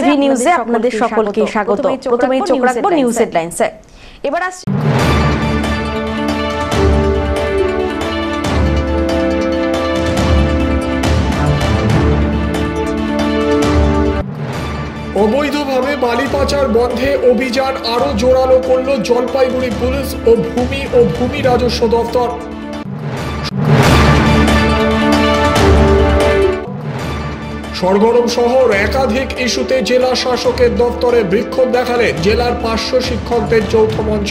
TV নিউজে আপনাদের সকলকে স্বাগত। প্রথমেই চোখ রাখবো নিউজ হেডলাইন্সে। এবার আসছে অবৈধভাবে বালি পাচার বন্ধে অভিযান আরো জোরালো করল জলপাইগুড়ি পুলিশ ও ভূমি রাজস্ব দপ্তর। সরগরম শহর, একাধিক ইস্যুতে জেলা শাসকের দপ্তরে বিক্ষোভ দেখালেন জেলার 500 শিক্ষকদের যৌথ মঞ্চ।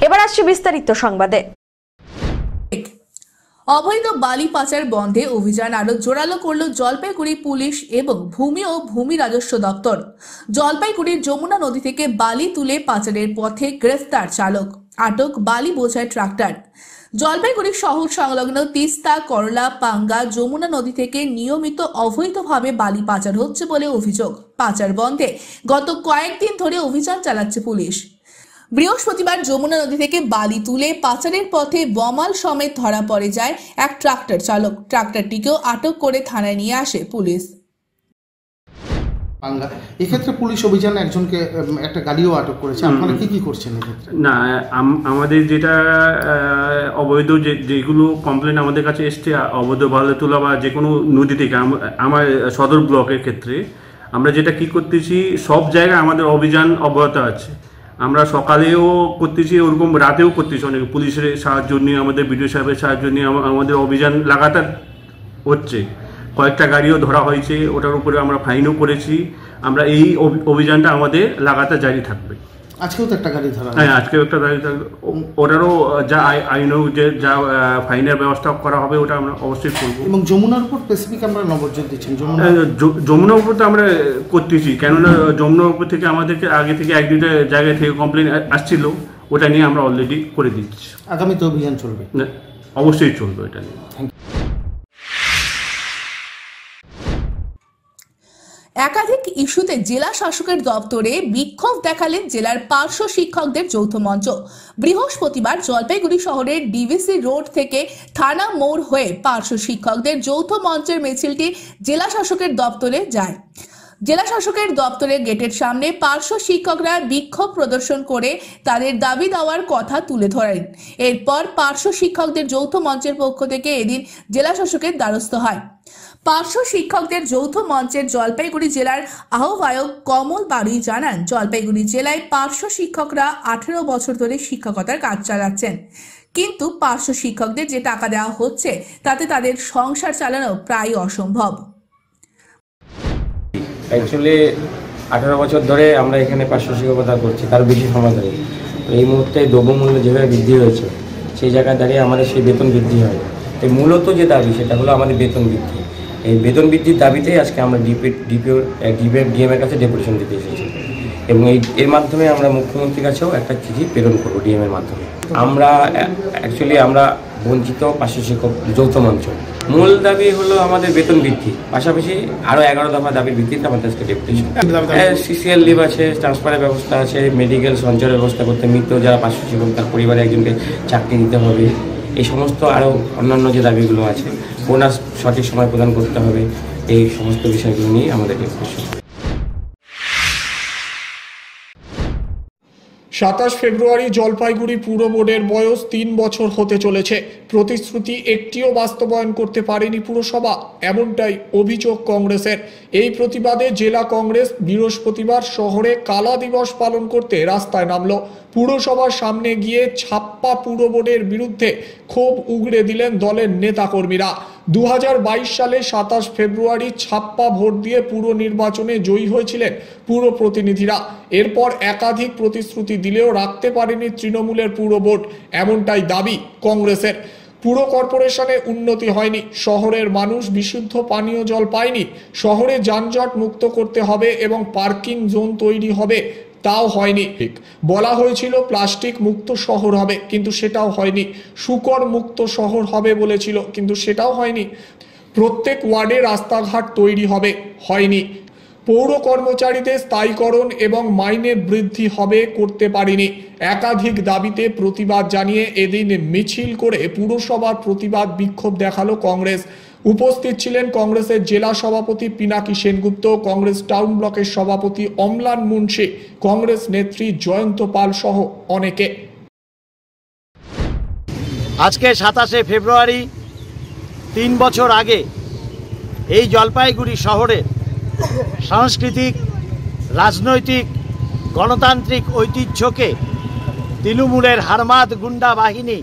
এবার আসছে বিস্তারিত সংবাদে। অবৈধ বালি পাচার বন্ধে অভিযান আরো জোরালো করল জলপাইগুড়ি পুলিশ এবং ভূমি রাজস্ব দপ্তর। জলপাইগুড়ির যমুনা নদী থেকে বালি তুলে পাচারের পথে গ্রেফতার চালক, আটক বালি বোঝাই ট্রাক্টর। জলপাইগুড়ি শহর সংলগ্ন তিস্তা, করলা, পাঙ্গা, যমুনা নদী থেকে নিয়মিত অবৈধভাবে বালি পাচার হচ্ছে বলে অভিযোগ। পাচার বন্ধে গত কয়েকদিন ধরে অভিযান চালাচ্ছে পুলিশ। বৃহস্পতিবার যমুনা নদী থেকে বালি তুলে পাচারের পথে বমাল সমেত ধরা পড়ে যায় এক ট্রাক্টর চালক। ট্রাক্টরটিকেও আটক করে থানায় নিয়ে আসে পুলিশ। এক্ষেত্রে পুলিশ অভিযানে একজনকে, একটা গাড়িও আটক করেছে। আপনারা কি করছেন এক্ষেত্রে? না, আমাদের যেটা অবৈধ যেগুলো কমপ্লেন আমাদের কাছে এসছে, অবৈধ বালি তোলা বা যে কোনো নদী থেকে, আমার সদর ব্লকের ক্ষেত্রে আমরা যেটা কি করতেছি, সব জায়গায় আমাদের অভিযান অব্যাহত আছে। আমরা সকালেও করতেছি, ওরকম রাতেও করতেছি। অনেক পুলিশের সাহায্য নিয়ে, আমাদের বিডিও সাহেবের সাহায্য নিয়ে আমাদের অভিযান লাগাতার হচ্ছে। কয়েকটা গাড়িও ধরা হয়েছে, ওটার উপরে আমরা ফাইনও করেছি। আমরা এই অভিযানটা আমাদের লাগাতার জারি থাকবে। আজকেও তো একটা গাড়ি ধরা, হ্যাঁ আজকেও একটা গাড়ি থাকবে। ওটারও যা আইনও যে যা ফাইনের ব্যবস্থা করা হবে ওটা আমরা অবশ্যই করবো। এবং যমুনার উপর স্পেসিফিক আমরা নজর দিচ্ছেন। যমুনার উপর তো আমরা করতেছি, কেননা যমুনার উপর থেকে আমাদেরকে আগে থেকে এক দুইটা জায়গায় থেকে কমপ্লেন আসছিল, ওটা নিয়ে আমরা অলরেডি করে দিচ্ছি। আগামীতে অভিযান চলবে? অবশ্যই চলবে এটা নিয়ে। একাধিক ইস্যুতে জেলা শাসকের দপ্তরে বিক্ষোভ দেখালেন জেলার 500 শিক্ষকদের যৌথ মঞ্চ। বৃহস্পতিবার জলপাইগুড়ি শহরের ডিভিসি রোড থেকে থানা মোড় হয়ে 500 শিক্ষকদের যৌথ মঞ্চের মিছিলটি জেলা শাসকের দপ্তরে যায়। জেলা শাসকের দপ্তরের গেটের সামনে 500 শিক্ষকরা বিক্ষোভ প্রদর্শন করে তাদের দাবি দেওয়ার কথা তুলে ধরেন। এরপর 500 শিক্ষকদের যৌথ মঞ্চের পক্ষ থেকে এদিন জেলা শাসকের দ্বারস্থ হয়। 500 শিক্ষকদের যৌথ মঞ্চের জলপাইগুড়ি জেলার আহ্বায়ক কমল বাড়ুই জানান, জলপাইগুড়ি জেলায় 500 শিক্ষকরা 18 বছর ধরে শিক্ষকতার কাজ চালাচ্ছেন, কিন্তু 500 শিক্ষকদের যে টাকা দেওয়া হচ্ছে তাতে তাদের সংসার চালানো প্রায় অসম্ভব। অ্যাকচুয়ালি 18 বছর ধরে আমরা এখানে 500 শিক্ষকতা করছি, তার বেশি সময় ধরে। এই মুহূর্তে দ্রব্যমূল্য যেভাবে বৃদ্ধি হয়েছে, সেই জায়গায় দাঁড়িয়ে আমাদের সেই বেতন বৃদ্ধি হয়। তো মূলত যে দাবি সেটা হলো আমাদের বেতন বৃদ্ধি। এই বেতন বৃদ্ধির দাবিতেই আজকে আমরা ডিএমের কাছে ডেপুটেশন দিতে এসেছি এবং এর মাধ্যমে আমরা মুখ্যমন্ত্রীর কাছেও একটা চিঠি প্রেরণ করবো ডিএমের মাধ্যমে। আমরা বঞ্চিত 500 শিক্ষক যৌথ মঞ্চ মূল দাবি হলো আমাদের বেতন বৃদ্ধি, পাশাপাশি আরও 11 দফা দাবির ভিত্তিতে আমাদের আজকে ডেপুটেশন। সিসিএল লিভ আছে, ট্রান্সফারের ব্যবস্থা আছে, মেডিকেল সঞ্চয়ের ব্যবস্থা করতে, মৃত যারা 500 শিক্ষক তার পরিবারে একজনকে চাকরি দিতে হবে, এই সমস্ত আরও অন্যান্য যে দাবিগুলো আছে, বোনাস সঠিক সময় প্রদান করতে হবে, এই সমস্ত বিষয়গুলো নিয়ে আমাদের ডেপুটেশন। 27 ফেব্রুয়ারি জলপাইগুড়ি পুর বোর্ডের বয়স 3 বছর হতে চলেছে। প্রতিশ্রুতি একটিও বাস্তবায়ন করতে পারেনি পুরসভা, এমনটাই অভিযোগ কংগ্রেসের। এই প্রতিবাদে জেলা কংগ্রেস বৃহস্পতিবার শহরে কালা দিবস পালন করতে রাস্তায় নামল। পুরসভার সামনে গিয়ে ছাপ্পা পুর বোর্ডের বিরুদ্ধে ক্ষোভ উগড়ে দিলেন দলের নেতাকর্মীরা। 2022 সালে 27 ফেব্রুয়ারি ছাপ্পা ভোট দিয়ে পুর নির্বাচনে জয়ী হয়েছিলেন পুর প্রতিনিধিরা। এরপর একাধিক প্রতিশ্রুতি দিলেও রাখতে পারেনি তৃণমূলের পুর বোর্ড, এমনটাই দাবি কংগ্রেসের। পুর কর্পোরেশনে উন্নতি হয়নি, শহরের মানুষ বিশুদ্ধ পানীয় জল পায়নি, শহরে যানজট মুক্ত করতে হবে এবং পার্কিং জোন তৈরি হবে, তাও হয়নি। বলা হয়েছিল প্লাস্টিক মুক্ত শহর হবে, কিন্তু সেটাও হয়নি। শুকর মুক্ত শহর হবে বলেছিল, কিন্তু সেটাও হয়নি। প্রত্যেক ওয়ার্ডে রাস্তাঘাট তৈরি হবে, হয়নি। পৌর কর্মচারীদের স্থায়ীকরণ এবং মাইনে বৃদ্ধি হবে, করতে পারেনি। একাধিক দাবিতে প্রতিবাদ জানিয়ে এদিন মিছিল করে পুরসভার প্রতিবাদ বিক্ষোভ দেখালো কংগ্রেস। উপস্থিত ছিলেন কংগ্রেসের জেলা সভাপতি পিনাকি সেনগুপ্ত, কংগ্রেস টাউন ব্লকের সভাপতি অম্লান মুন্সি, কংগ্রেস নেত্রী জয়ন্ত পাল সহ অনেকে। আজকে 27শে ফেব্রুয়ারি 3 বছর আগে এই জলপাইগুড়ি শহরে সাংস্কৃতিক, রাজনৈতিক, গণতান্ত্রিক ঐতিহ্যকে তৃণমূলের হারমাদ গুন্ডা বাহিনী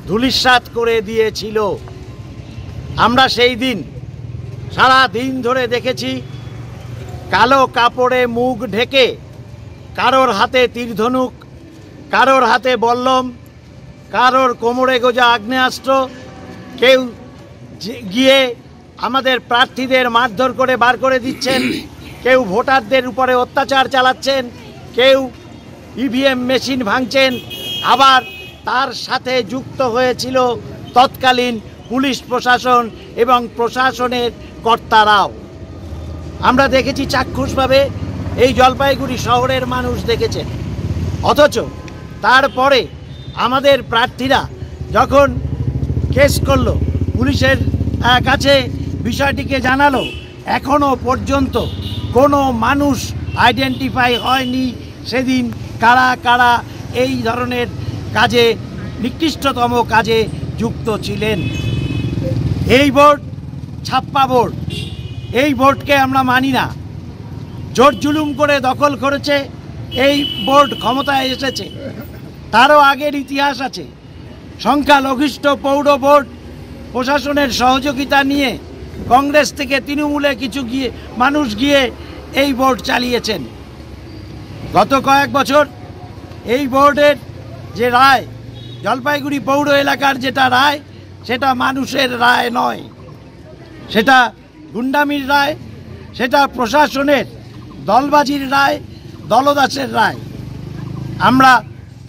ধূলিসাৎ করে দিয়েছিল। আমরা সেই দিন সারা দিন ধরে দেখেছি কালো কাপড়ে মুখ ঢেকে, কারোর হাতে তীরধনুক, কারোর হাতে বল্লম, কারোর কোমরে গোজা আগ্নেয়াস্ত্র, কেউ গিয়ে আমাদের প্রার্থীদের মারধর করে বার করে দিচ্ছেন, কেউ ভোটারদের উপরে অত্যাচার চালাচ্ছেন, কেউ ইভিএম মেশিন ভাঙছেন, আবার তার সাথে যুক্ত হয়েছিল তৎকালীন পুলিশ প্রশাসন এবং প্রশাসনের কর্তারাও। আমরা দেখেছি চাক্ষুষভাবে, এই জলপাইগুড়ি শহরের মানুষ দেখেছেন। অথচ তারপরে আমাদের প্রার্থীরা যখন কেস করলো, পুলিশের কাছে বিষয়টিকে জানালো, এখনো পর্যন্ত কোনো মানুষ আইডেন্টিফাই হয়নি সেদিন কারা কারা এই ধরনের কাজে, নিকৃষ্টতম কাজে যুক্ত ছিলেন। এই ভোট ছাপ্পা ভোট, এই ভোটকে আমরা মানি না। জোর জুলুম করে দখল করেছে এই বোর্ড ক্ষমতায় এসেছে, তারও আগের ইতিহাস আছে। সংখ্যালঘিষ্ঠ পৌর বোর্ড প্রশাসনের সহযোগিতা নিয়ে কংগ্রেস থেকে তৃণমূলে কিছু মানুষ গিয়ে এই বোর্ড চালিয়েছেন। গত কয়েক বছর এই বোর্ডের যে রায়, জলপাইগুড়ি পৌর এলাকার যেটা রায়, সেটা মানুষের রায় নয়, সেটা গুন্ডামির রায়, সেটা প্রশাসনের দলবাজির রায়, দলদাসের রায়। আমরা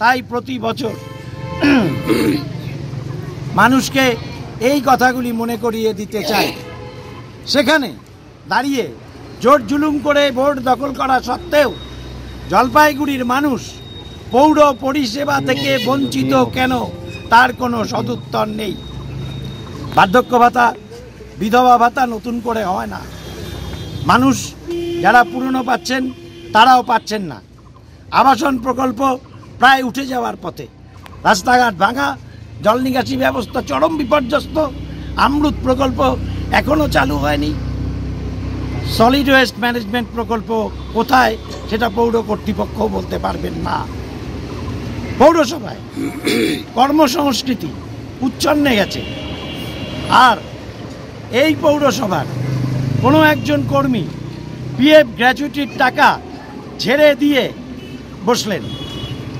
তাই প্রতি বছর মানুষকে এই কথাগুলি মনে করিয়ে দিতে চাই। সেখানে দাঁড়িয়ে জোর জুলুম করে ভোট দখল করা সত্ত্বেও জলপাইগুড়ির মানুষ পৌর পরিষেবা থেকে বঞ্চিত কেন, তার কোনো সদুত্তর নেই। বার্ধক্য ভাতা, বিধবা ভাতা নতুন করে হয় না। মানুষ যারা পুরনো পাচ্ছেন তারাও পাচ্ছেন না। আবাসন প্রকল্প প্রায় উঠে যাওয়ার পথে, রাস্তাঘাট ভাঙা, জল নিকাশি ব্যবস্থা চরম বিপর্যস্ত, আমরুত প্রকল্প এখনও চালু হয়নি। সলিড ওয়েস্ট ম্যানেজমেন্ট প্রকল্প কোথায় সেটা পৌর কর্তৃপক্ষ বলতে পারবেন না। পৌরসভায় কর্মসংস্কৃতি উচ্ছন্নে গেছে। আর এই পৌরসভার কোনো একজন কর্মী পিএফ গ্র্যাচুইটির টাকা ছেড়ে দিয়ে বসলেন,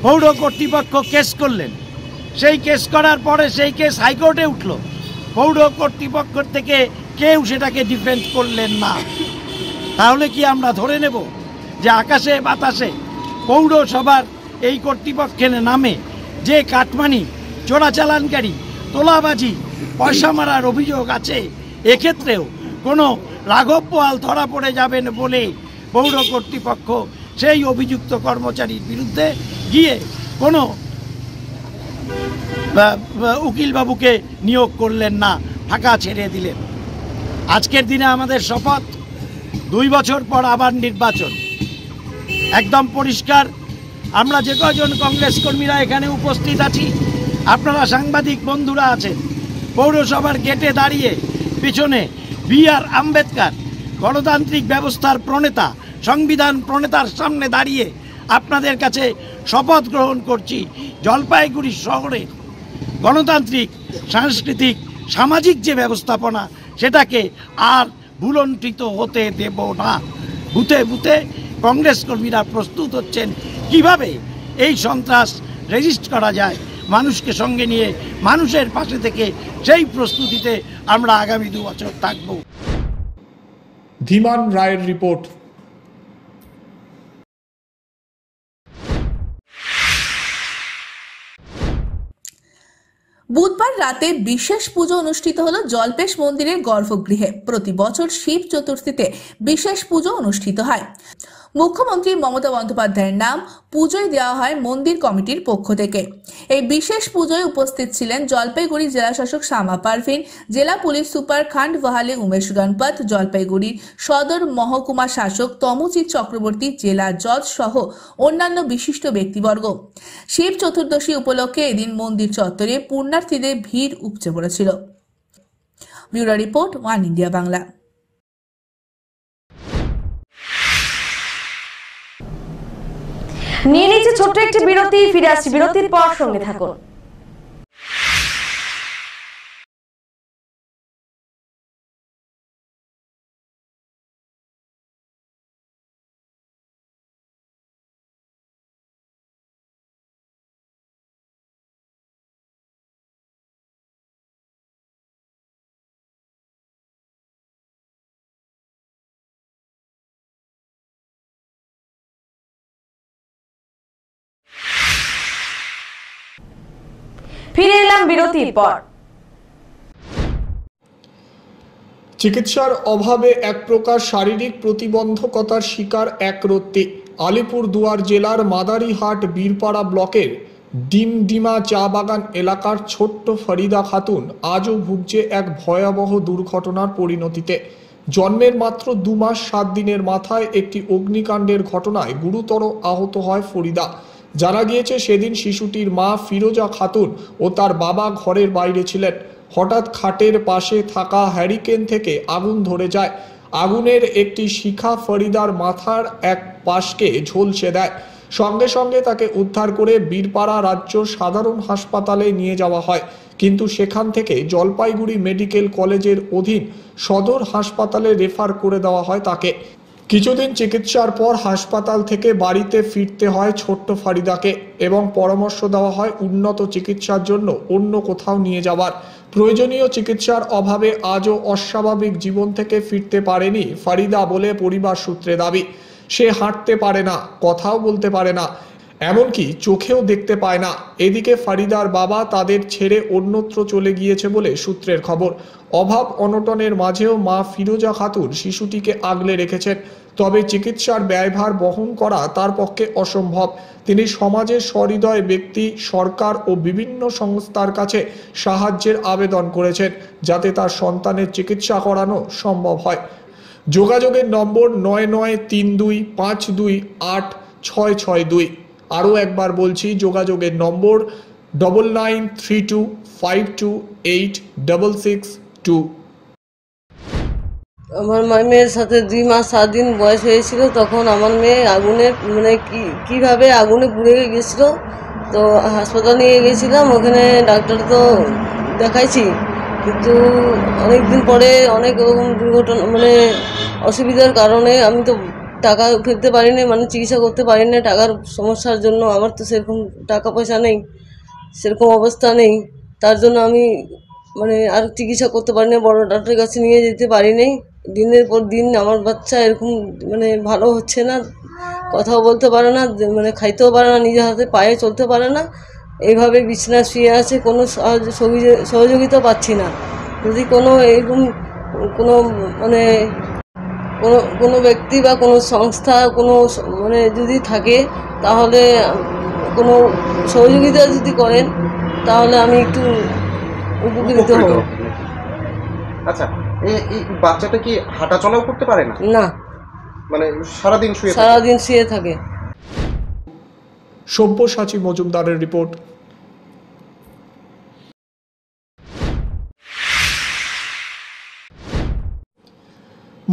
পৌর কর্তৃপক্ষ কেস করলেন। সেই কেস করার পরে সেই কেস হাইকোর্টে উঠল, পৌর কর্তৃপক্ষ থেকে কেউ সেটাকে ডিফেন্ড করলেন না। তাহলে কি আমরা ধরে নেব যে আকাশে বাতাসে পৌরসভার এই কর্তৃপক্ষের নামে যে কাটমানি, চোরাচালানকারী, তোলাবাজি, পয়সা মারার অভিযোগ আছে, এক্ষেত্রেও কোনো রাঘব পোয়াল ধরা পড়ে যাবেন বলে পৌর কর্তৃপক্ষ সেই অভিযুক্ত কর্মচারীর বিরুদ্ধে গিয়ে কোনো উকিলবাবুকে নিয়োগ করলেন না, ফাঁকা ছেড়ে দিলেন। আজকের দিনে আমাদের শপথ, 2 বছর পর আবার নির্বাচন। একদম পরিষ্কার, আমরা যে কজন কংগ্রেস কর্মীরা এখানে উপস্থিত আছি, আপনারা সাংবাদিক বন্ধুরা আছেন, পৌরসভার গেটে দাঁড়িয়ে পিছনে বি.আর. আম্বেদকর, গণতান্ত্রিক ব্যবস্থার প্রণেতা, সংবিধান প্রণেতার সামনে দাঁড়িয়ে আপনাদের কাছে শপথ গ্রহণ করছি, জলপাইগুড়ি শহরে গণতান্ত্রিক, সাংস্কৃতিক, সামাজিক যে ব্যবস্থাপনা, সেটাকে আর ভুলণ্ঠিত হতে দেব না। বুথে বুথে কংগ্রেস কর্মীরা প্রস্তুত হচ্ছেন কিভাবে এই সন্ত্রাস রেজিস্ট করা যায়, মানুষকে সঙ্গে নিয়ে মানুষের পাশে থেকে সেই প্রস্তুতিতে আমরা আগামী 2 বছর থাকব। ধীমান রায়ের রিপোর্ট। বুধবার রাতে বিশেষ পুজো অনুষ্ঠিত হলো জল্পেশ মন্দিরের গর্ভগৃহে। প্রতি বছর শিব চতুর্থীতে বিশেষ পুজো অনুষ্ঠিত হয়। মুখ্যমন্ত্রী মমতা বন্দ্যোপাধ্যায়ের নাম পুজোয় দেওয়া হয় মন্দির কমিটির পক্ষ থেকে। এই বিশেষ পুজোয় উপস্থিত ছিলেন জলপাইগুড়ি জেলা শাসক শামা পারভিন, জেলা পুলিশ সুপার খান্ডওয়াহালে উমেশ গণপত, জলপাইগুড়ির সদর মহকুমা শাসক তমুজিৎ চক্রবর্তী, জেলা জজ সহ অন্যান্য বিশিষ্ট ব্যক্তিবর্গ। শিব চতুর্দশী উপলক্ষে এদিন মন্দির চত্বরে পুণ্যার্থীদের ভিড় উপচে পড়েছিল। Bureau report, one India Bangla. নিয়ে নিচ্ছে ছোট্ট একটি বিরতি, ফিরে আসছি বিরতির পর, সঙ্গে থাকুন। ফিরে এলাম বিরতির পর। চিকিৎসার অভাবে এক প্রকার শারীরিক প্রতিবন্ধকতার শিকার এক রত্তি আলিপুরদুয়ার জেলার মাদারিহাট বীরপাড়া ব্লকের ডিমডিমা চা বাগান এলাকার ছোট্ট ফরিদা খাতুন আজও ভুগছে এক ভয়াবহ দুর্ঘটনার পরিণতিতে। জন্মের মাত্র 2 মাস 7 দিনের মাথায় একটি অগ্নিকাণ্ডের ঘটনায় গুরুতর আহত হয় ফরিদা। জানা গিয়েছে সেদিন শিশুটির মা ফিরোজা খাতুন ও তার বাবা ঘরের বাইরে ছিলেন। হঠাৎ খাটের পাশে থাকা হ্যারিকেন থেকে আগুন ধরে যায়। আগুনের একটি শিখা ফরিদার মাথার এক পাশকে ঝলসে দেয়। সঙ্গে সঙ্গে তাকে উদ্ধার করে বীরপাড়া রাজ্য সাধারণ হাসপাতালে নিয়ে যাওয়া হয়, কিন্তু সেখান থেকে জলপাইগুড়ি মেডিকেল কলেজের অধীন সদর হাসপাতালে রেফার করে দেওয়া হয় তাকে। কিছুদিন চিকিৎসার পর হাসপাতাল থেকে বাড়িতে ফিরতে হয় ছোট্ট ফরিদাকে এবং পরামর্শ দেওয়া হয় উন্নত চিকিৎসার জন্য অন্য কোথাও নিয়ে যাওয়ার। প্রয়োজনীয় চিকিৎসার অভাবে আজও অস্বাভাবিক জীবন থেকে ফিরতে পারেনি ফরিদা বলে পরিবার সূত্রে দাবি। সে হাঁটতে পারে না, কথাও বলতে পারে না, এমনকি চোখেও দেখতে পায় না। এদিকে ফরিদার বাবা তাদের ছেড়ে অন্যত্র চলে গিয়েছে বলে সূত্রের খবর। অভাব অনটনের মাঝেও মা ফিরোজা খাতুন শিশুটিকে আগলে রেখেছেন, তবে চিকিৎসার ব্যয়ভার বহন করা তার পক্ষে অসম্ভব। তিনি সমাজের সহৃদয় ব্যক্তি, সরকার ও বিভিন্ন সংস্থার কাছে সাহায্যের আবেদন করেছেন যাতে তার সন্তানের চিকিৎসা করানো সম্ভব হয়। যোগাযোগের নম্বর 9932528662। আরও একবার বলছি, যোগাযোগের নম্বর 9932528662। আমার মেয়ের সাথে 2 মাস 7 দিন বয়স হয়েছিল, তখন আমার মেয়ে আগুনে কিভাবে আগুনে পুড়ে গেছিলো। তো হাসপাতাল নিয়ে গেছিলাম, ওখানে ডাক্তার তো দেখাইছি, কিন্তু অনেক দিন পরে অনেক রকম দুর্ঘটনা অসুবিধার কারণে আমি তো টাকা ফেলতে পারিনি, চিকিৎসা করতে পারিনি। টাকার সমস্যার জন্য আমার তো সেরকম টাকা পয়সা নেই, সেরকম অবস্থা নেই। তার জন্য আমি আর চিকিৎসা করতে পারিনি, বড় ডাক্তারের কাছে নিয়ে যেতে পারিনি। দিনের পর দিন আমার বাচ্চা এরকম ভালো হচ্ছে না, কথাও বলতে পারে না, খাইতেও পারে না, নিজের হাতে পায়ে চলতে পারে না, এইভাবে বিছানা শুয়ে আছে। কোনো সহযোগিতা পাচ্ছি না। যদি কোনো এরকম কোনো ব্যক্তি বা কোনো সংস্থা যদি থাকে, তাহলে কোনো সহযোগিতা যদি করেন তাহলে আমি একটু উপকৃত হব। আচ্ছা, এই বাচ্চাটা কি হাঁটাচলাও করতে পারে না? না, সারাদিন শুয়ে থাকে। সব্যসাচী মজুমদারের রিপোর্ট।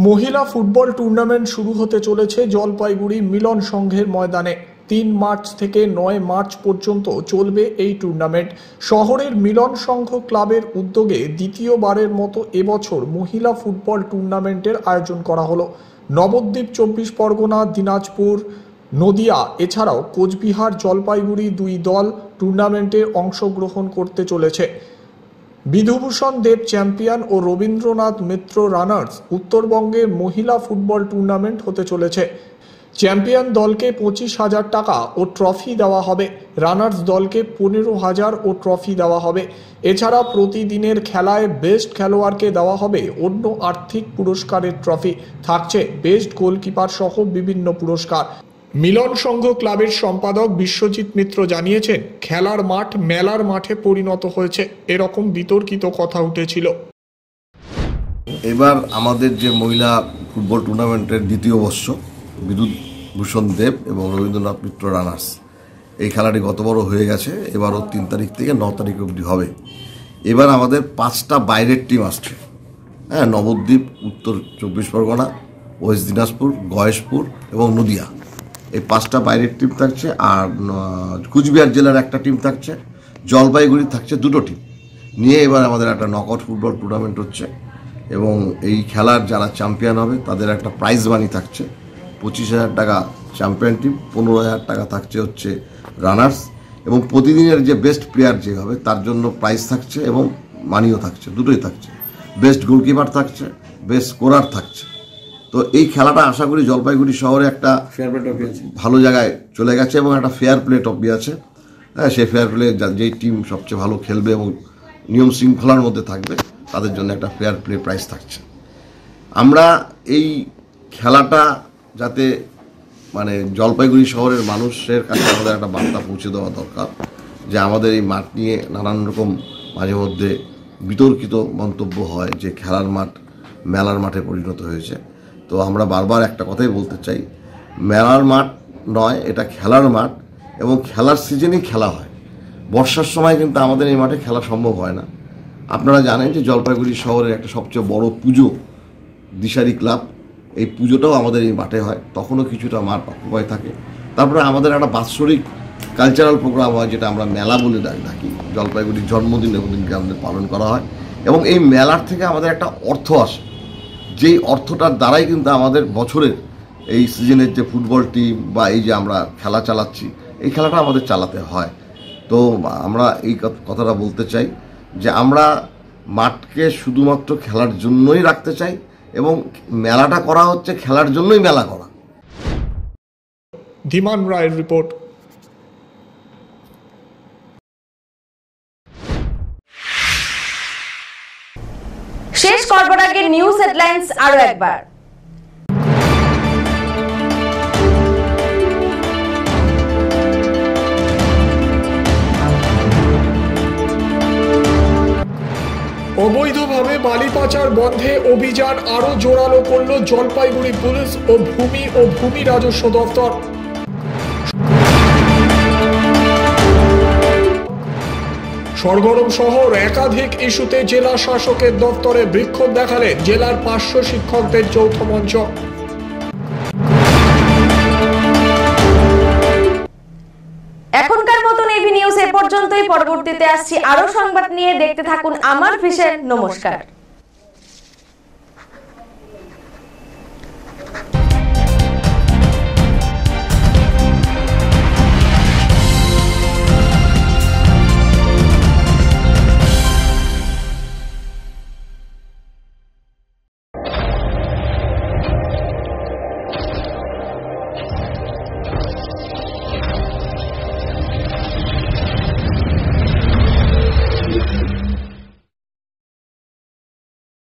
মহিলা ফুটবল টুর্নামেন্ট শুরু হতে চলেছে জলপাইগুড়ি মিলন সংঘের ময়দানে। 3 মার্চ থেকে 9 মার্চ পর্যন্ত চলবে এই টুর্নামেন্ট। শহরের মিলন সংঘ ক্লাবের উদ্যোগে দ্বিতীয়বারের মতো এবছর মহিলা ফুটবল টুর্নামেন্টের আয়োজন করা হলো। নবদ্বীপ, 24 পরগনা, দিনাজপুর, নদিয়া এছাড়াও কোচবিহার, জলপাইগুড়ি 2 দল টুর্নামেন্টে অংশগ্রহণ করতে চলেছে। বিধুভূষণ দেব চ্যাম্পিয়ন ও রবীন্দ্রনাথ মিত্র রানার্স উত্তরবঙ্গে মহিলা ফুটবল টুর্নামেন্ট হতে চলেছে। চ্যাম্পিয়ন দলকে 25,000 টাকা ও ট্রফি দেওয়া হবে। রানার্স দলকে 15,000 ও ট্রফি দেওয়া হবে। এছাড়া প্রতিদিনের খেলায় বেস্ট খেলোয়াড়কে দেওয়া হবে অন্য আর্থিক পুরস্কারের ট্রফি। থাকছে বেস্ট গোলকিপার সহ বিভিন্ন পুরস্কার। মিলন সংঘ ক্লাবের সম্পাদক বিশ্বজিৎ মিত্র জানিয়েছেন, খেলার মাঠ মেলার মাঠে পরিণত হয়েছে, এরকম বিতর্কিত কথা উঠেছিল। এবার আমাদের যে মহিলা ফুটবল টুর্নামেন্টের দ্বিতীয় বর্ষ, বিদ্যুৎভূষণ দেব এবং রবীন্দ্রনাথ মিত্র রানার্স, এই খেলাটি গতবার হয়ে গেছে। এবারও 3 তারিখ থেকে 9 তারিখ অবধি হবে। এবার আমাদের 5টা বাইরের টিম আসছে। হ্যাঁ, নবদ্বীপ, উত্তর 24 পরগনা, ওয়েস্ট দিনাজপুর, গয়েশপুর এবং নদিয়া, এই 5টা বাইরের টিম থাকছে। আর কুচবিহার জেলার একটা টিম থাকছে, জলপাইগুড়ি থাকছে 2টো টিম নিয়ে এবার আমাদের একটা নকআউট ফুটবল টুর্নামেন্ট হচ্ছে। এবং এই খেলার যারা চ্যাম্পিয়ন হবে তাদের একটা প্রাইজ মানি থাকছে 25,000 টাকা চ্যাম্পিয়ন টিম, 15,000 টাকা থাকছে হচ্ছে রানার্স, এবং প্রতিদিনের যে বেস্ট প্লেয়ার যে হবে তার জন্য প্রাইজ থাকছে এবং মানিও থাকছে, দুটোই থাকছে। বেস্ট গোলকিপার থাকছে, বেস্ট স্কোরার থাকছে। তো এই খেলাটা আশা করি জলপাইগুড়ি শহরে একটা ফেয়ার প্লে ট্রফি আছে, ভালো জায়গায় চলে গেছে এবং একটা ফেয়ার প্লে ট্রফি আছে। হ্যাঁ, সেই ফেয়ার প্লে যেই টিম সবচেয়ে ভালো খেলবে এবং নিয়ম শৃঙ্খলার মধ্যে থাকবে তাদের জন্য একটা ফেয়ার প্লে প্রাইজ থাকছে। আমরা এই খেলাটা যাতে মানে জলপাইগুড়ি শহরের মানুষের কাছে আমাদের একটা বার্তা পৌঁছে দেওয়া দরকার যে আমাদের এই মাঠ নিয়ে নানান রকম মাঝে মধ্যে বিতর্কিত মন্তব্য হয় যে খেলার মাঠ মেলার মাঠে পরিণত হয়েছে। তো আমরা বারবার একটা কথাই বলতে চাই, মেলার মাঠ নয়, এটা খেলার মাঠ এবং খেলার সিজনেই খেলা হয়। বর্ষার সময় কিন্তু আমাদের এই মাঠে খেলা সম্ভব হয় না। আপনারা জানেন যে জলপাইগুড়ি শহরের একটা সবচেয়ে বড় পুজো দিশারি ক্লাব, এই পুজোটাও আমাদের এই মাঠে হয়, তখনও কিছুটা মাঠ অকুপায় থাকে। তারপরে আমাদের একটা বাৎসরিক কালচারাল প্রোগ্রাম হয় যেটা আমরা মেলা বলে ডাকি, জলপাইগুড়ির জন্মদিন ওদিনকে আমাদের পালন করা হয়। এবং এই মেলার থেকে আমাদের একটা অর্থ আসে, যেই অর্থটার দ্বারাই কিন্তু আমাদের বছরের এই সিজনের যে ফুটবল টিম বা এই যে আমরা খেলা চালাচ্ছি, এই খেলাটা আমাদের চালাতে হয়। তো আমরা এই কথাটা বলতে চাই যে আমরা মাঠকে শুধুমাত্র খেলার জন্যই রাখতে চাই এবং মেলাটা করা হচ্ছে খেলার জন্যই মেলা করা। ধীমান রায়ের রিপোর্ট। শেষ করবার আগে নিউজ হেডলাইন্স আরো একবার। অবৈধভাবে বালি পাচার বন্ধে অভিযান আরো জোরালো করল জলপাইগুড়ি পুলিশ ও ভূমি রাজস্ব দপ্তর। সরগরম শহর, একাধিক ইস্যুতে জেলা শাসকের দপ্তরে বিক্ষোভ দেখালেন জেলার 500 শিক্ষকদের যৌথ মঞ্চ। এখনকার মতন এভি নিউজ এ পর্যন্তই। পরবর্তীতে আসছি আরো সংবাদ নিয়ে, দেখতে থাকুন আমার ভিশন। নমস্কার।